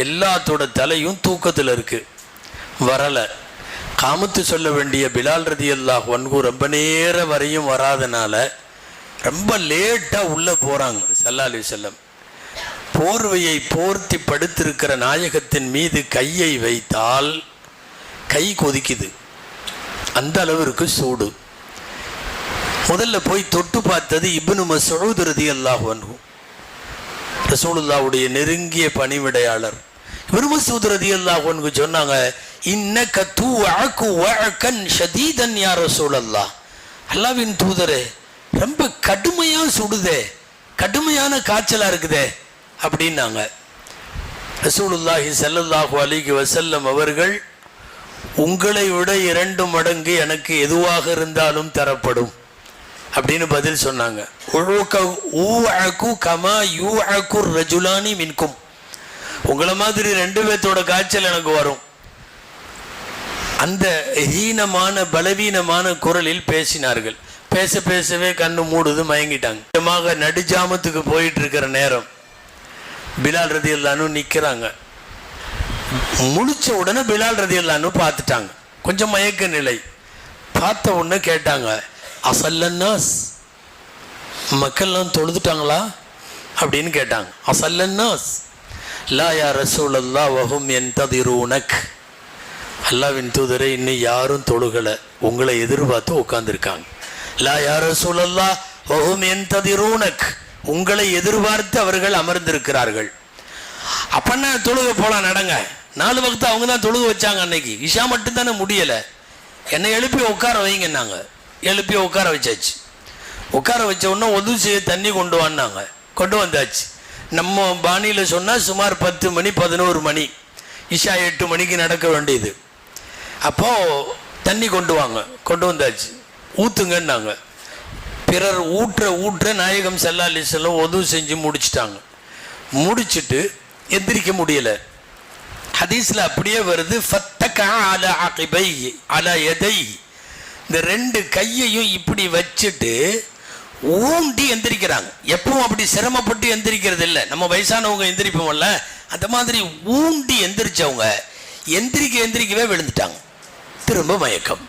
எல்லாத்தோட தலையும் தூக்கத்தில் இருக்கு, வரலை. காமத்து சொல்ல வேண்டிய பிலால் ரலியல்லாஹு அன்ஹு ரொம்ப நேரம் வரையும் வராதனால ரொம்ப லேட்டாக உள்ளே போகிறாங்க. ஸல்லல்லாஹு அலைஹி வஸல்லம் போர்வையை போர்த்தி படுத்திருக்கிற நாயகத்தின் மீது கையை வைத்தால் கை கொதிக்குது, அந்த அளவிற்கு சூடு. முதல்ல போய் தொட்டு பார்த்தது இப்னு மஸ்ஊத் ரலியல்லாஹு அன்ஹு, ரசூலுல்லாஹ்வுடைய நெருங்கிய பணிவிடையாளர். இப்னு மஸ்ஊத் ரலியல்லாஹு அன்ஹு சொன்னாங்க, இன்னக துஅகு வஅகன் ஷதீதன் யா ரசூலல்லாஹ், அல்லாஹ்வின் தூதரே ரொம்ப கடுமையா சுடுதே, கடுமையான காய்ச்சலா இருக்குதே அப்படின்னாங்க. ரசூலுல்லாஹி ஸல்லல்லாஹு அலைஹி வஸல்லம் அவர்கள், உங்களை விட 2 மடங்கு எனக்கு எதுவாக இருந்தாலும் தரப்படும் அப்படின்னு பதில் சொன்னாங்க. உங்களை மாதிரி 2 பேர்த்தோட காய்ச்சல் எனக்கு வரும். அந்த ஹீனமான பலவீனமான குரலில் பேசினார்கள். பேச பேசவே கண்ணு மூடுது, மயங்கிட்டாங்க. நடுஜாமத்துக்கு போயிட்டு இருக்கிற நேரம் பிலால் ரலியல்லாஹு அன்ஹு நிற்கிறாங்க. முழிச்ச உடனே பிலால் ரலியல்லாஹு அன்ஹு பார்த்துட்டாங்க, கொஞ்சம் மயக்க நிலை. பார்த்த உடனே கேட்டாங்க, அசல்லன்னாஸ், மக்கள்லாம் தொழுதுட்டாங்களா அப்படின்னு கேட்டாங்க. அசல்லன்னாஸ் லா யா ரசூலல்லாஹ் வஹும் யன்ததிரூனக், அல்லாஹ்வின் தூதரை இன்னும் யாரும் தொழுகலை, உங்களை எதிர்பார்த்து உட்கார்ந்துருக்காங்க. லா யா ரசூலல்லாஹ் வஹும் யன்ததிரூனக், உங்களை எதிர்பார்த்து அவர்கள் அமர்ந்திருக்கிறார்கள். அப்பன்னா தொழுக போலாம், நடங்க. 4 வக்து அவங்க தான் தொழுக வச்சாங்க. அன்னைக்கு இஷா மட்டும்தானே முடியலை. என்னை எழுப்பி உட்கார வைங்கன்னாங்க. எழுப்பி உட்கார வச்சாச்சு. உட்கார வச்ச உடனே ஒது செய்ய தண்ணி கொண்டு வந்தாங்க. கொண்டு வந்தாச்சு. நம்ம பாணியில் சொன்னால் சுமார் 10 மணி 11 மணி, இஷா 8 மணிக்கு நடக்க வேண்டியது. அப்போது தண்ணி கொண்டு வாங்க, கொண்டு வந்தாச்சு. ஊற்றுங்கன்னாங்க. பிறர் ஊற்ற நாயகம் ஸல்லல்லாஹு அலைஹி வஸல்லம் ஒது செஞ்சு முடிச்சிட்டாங்க. முடிச்சுட்டு எந்திரிக்க முடியலை. ஹதீஸில் அப்படியே வருது, ஃபத்தகா அலா அகிபை அலா யதை, இந்த 2 கையையும் இப்படி வச்சுட்டு ஊண்டி எந்திரிக்கிறாங்க. எப்பவும் அப்படி சிரமப்பட்டு எந்திரிக்கிறது இல்லை. நம்ம வயசானவங்க எந்திரிப்போம்ல, அந்த மாதிரி ஊண்டி எந்திரிச்சவங்க எந்திரிக்கவே விழுந்துட்டாங்க. திரும்ப மயக்கம்.